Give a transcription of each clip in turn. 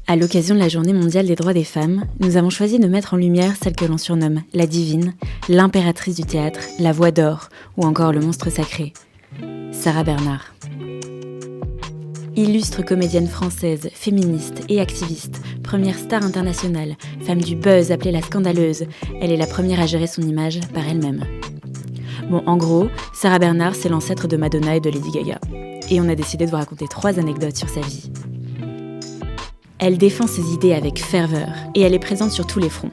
À l'occasion de la Journée mondiale des droits des femmes, nous avons choisi de mettre en lumière celle que l'on surnomme la divine, l'impératrice du théâtre, la voix d'or ou encore le monstre sacré, Sarah Bernhardt. Illustre comédienne française, féministe et activiste, première star internationale, femme du buzz appelée la scandaleuse, elle est la première à gérer son image par elle-même. Bon, en gros, Sarah Bernhardt, c'est l'ancêtre de Madonna et de Lady Gaga. Et on a décidé de vous raconter 3 anecdotes sur sa vie. Elle défend ses idées avec ferveur, et elle est présente sur tous les fronts.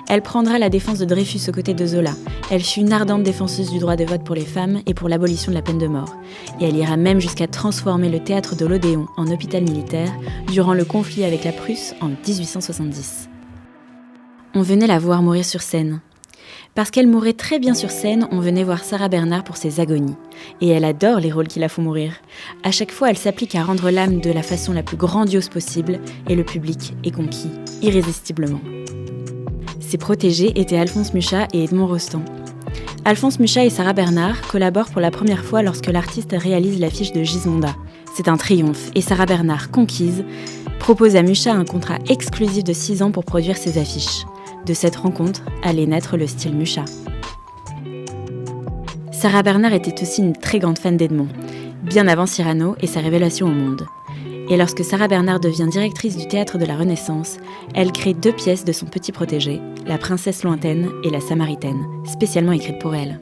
Elle prendra la défense de Dreyfus aux côtés de Zola. Elle fut une ardente défenseuse du droit de vote pour les femmes et pour l'abolition de la peine de mort. Et elle ira même jusqu'à transformer le théâtre de l'Odéon en hôpital militaire durant le conflit avec la Prusse en 1870. On venait la voir mourir sur scène. Parce qu'elle mourait très bien sur scène, on venait voir Sarah Bernhardt pour ses agonies. Et elle adore les rôles qui la font mourir. À chaque fois, elle s'applique à rendre l'âme de la façon la plus grandiose possible, et le public est conquis, irrésistiblement. Ses protégés étaient Alphonse Mucha et Edmond Rostand. Alphonse Mucha et Sarah Bernhardt collaborent pour la première fois lorsque l'artiste réalise l'affiche de Gismonda. C'est un triomphe, et Sarah Bernhardt, conquise, propose à Mucha un contrat exclusif de 6 ans pour produire ses affiches. De cette rencontre allait naître le style Mucha. Sarah Bernhardt était aussi une très grande fan d'Edmond, bien avant Cyrano et sa révélation au monde. Et lorsque Sarah Bernhardt devient directrice du théâtre de la Renaissance, elle crée 2 pièces de son petit protégé, La Princesse lointaine et La Samaritaine, spécialement écrites pour elle.